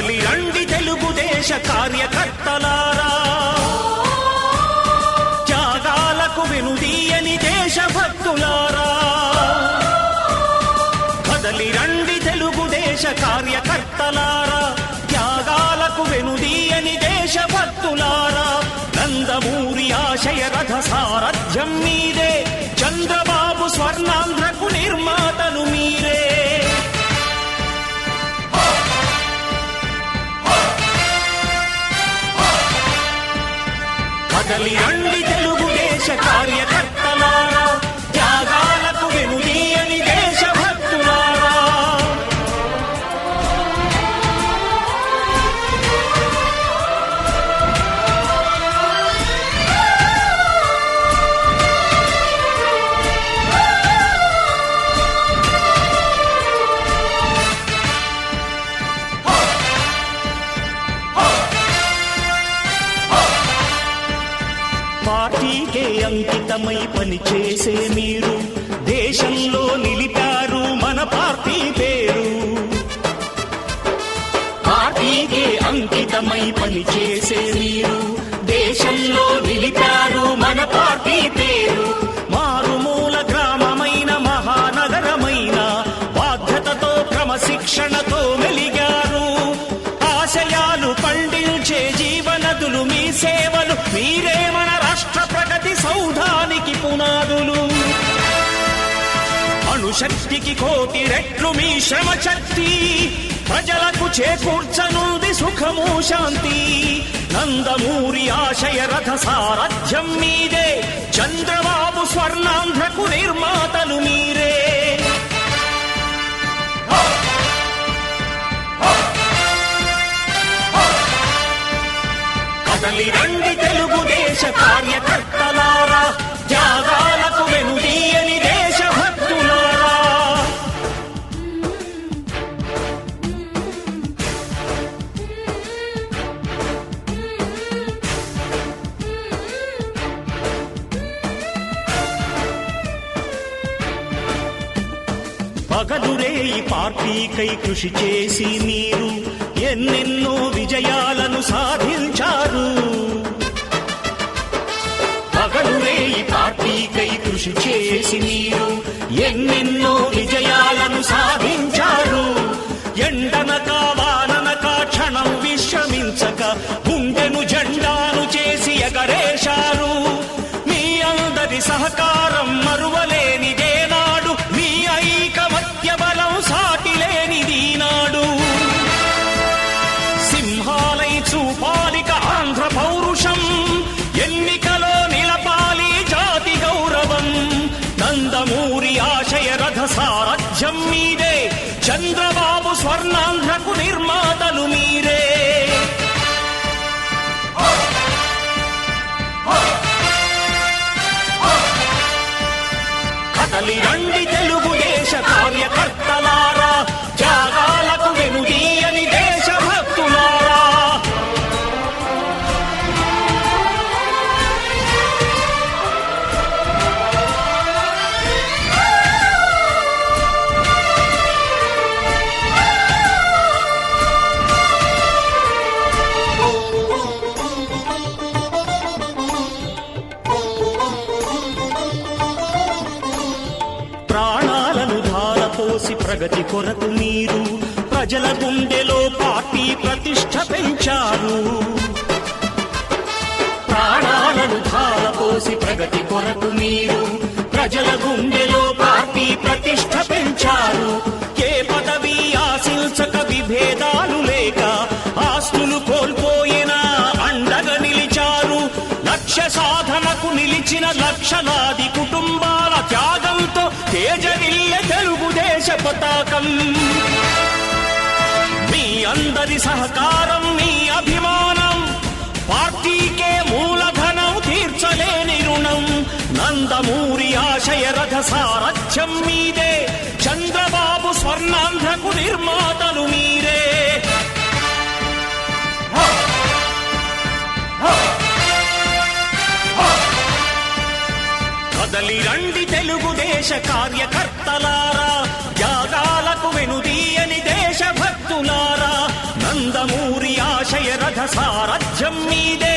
కదలి రండి తెలుగుదేశ కార్యకర్తలారా, త్యాగాలకు వెనుదీయని దేశభక్తులారా. కదలి రండి తెలుగుదేశ కార్యకర్తలారా, త్యాగాలకు వెనుదీయని దేశభక్తులారా. నందమూరి ఆశయ రథ సారథ్యం మీదే, చంద్రబాబు స్వర్ణాంధ్రకు నిర్మాతలు మీరే. కదలి రండి తెలుగుదేశ కార్యకర్తలారా, త్యాగాలకు వెనుదీయని దేశభక్తులారా. పార్టీకే అంకితమై పనిచేసే మీరు దేశంలో నిలిపారు మన పార్టీ పేరు. పార్టీకే అంకితమై పనిచేసే మీరు దేశంలో నిలిపారు మన పార్టీ పేరు. మారుమూల గ్రామమైన మహానగరమైన బాధ్యతతో క్రమశిక్షణతో మెలిగారు. ఆశయాలు పండించే జీవనదులు మీ సేవలు, మీరే మన రాష్ట్ర ప్రగతి సౌధానికి పునాదులు. అణుశక్తికి కోటి రెట్లు మీ శ్రమ శక్తి, ప్రజలకు చేకూర్చనుంది సుఖము శాంతి. నందమూరి ఆశయ రథ సారథ్యం మీదే, చంద్రబాబు స్వర్ణాంధ్రకు నిర్మాతలు మీరే. కదలి రండి తెలుగుదేశ కార్యకర్తలారా, త్యాగాలకు వెనుదీయని దేశభక్తులారా. పగలురేయి పార్టీకై కృషి చేసి మీరు ఎన్నెన్నో విజయాలను సాధించారు. పగలురేయి పార్టీకై కృషి చేసి మీరు ఎన్నెన్నో విజయాలను సాధించారు. ఎండనక వాననక క్షణం విశ్రమించక గుండెను జెండాను చేసి ఎగరేశారు. మీ అందరి సహకారం మరువలేనిదే నాడు, మీ ఐకమత్య బలం సాటిలేనిది నాడు. సింహాలై చూపాలిక ఆంధ్ర పౌరుషం, ఎన్నికలో నిలపాలి జాతి గౌరవం. నందమూరి ఆశయ రథ సారథ్యం మీదే, చంద్రబాబు స్వర్ణాంధ్రకు నిర్మాతలు మీరే. కదలి రండి తెలుగుదేశ కార్యకర్తలారా, త్యాగాలకు వెనుదీయని దేశభక్తులారా. ప్రాణాలను ధారపోసి ప్రగతి కొరకు మీరు ప్రజల గుండెలో పార్టీ ప్రతిష్ఠ పెంచారు. ప్రాణాలను ధారపోసి ప్రగతి కొరకు మీరు ప్రజల గుండెలో పార్టీ ప్రతిష్ఠ పెంచారు. ఏ పదవి ఆశించక విభేదాలు లేక ఆస్తులు కోల్పోయినా అండగా నిలిచారు. లక్ష్య సాధనకు నిలిచిన లక్షలాది కుటుంబాల త్యాగంతో తేజరిల్లె తెలుగుదేశ పతాకం. మీ అందరి సహకారం, మీ అభిమానం, పార్టీకే మూలధనం, తీర్చలేని రుణం. నందమూరి ఆశయ రథ సారథ్యం మీదే, చంద్రబాబు స్వర్ణాంధ్రకు నిర్మాతలు మీరే. కదలి రండి తెలుగుదేశ కార్యకర్తలారా, త్యాగాలకు వెనుదీయని దేశభక్తులారా. నందమూరి ఆశయ రథ సారథ్యం మీదే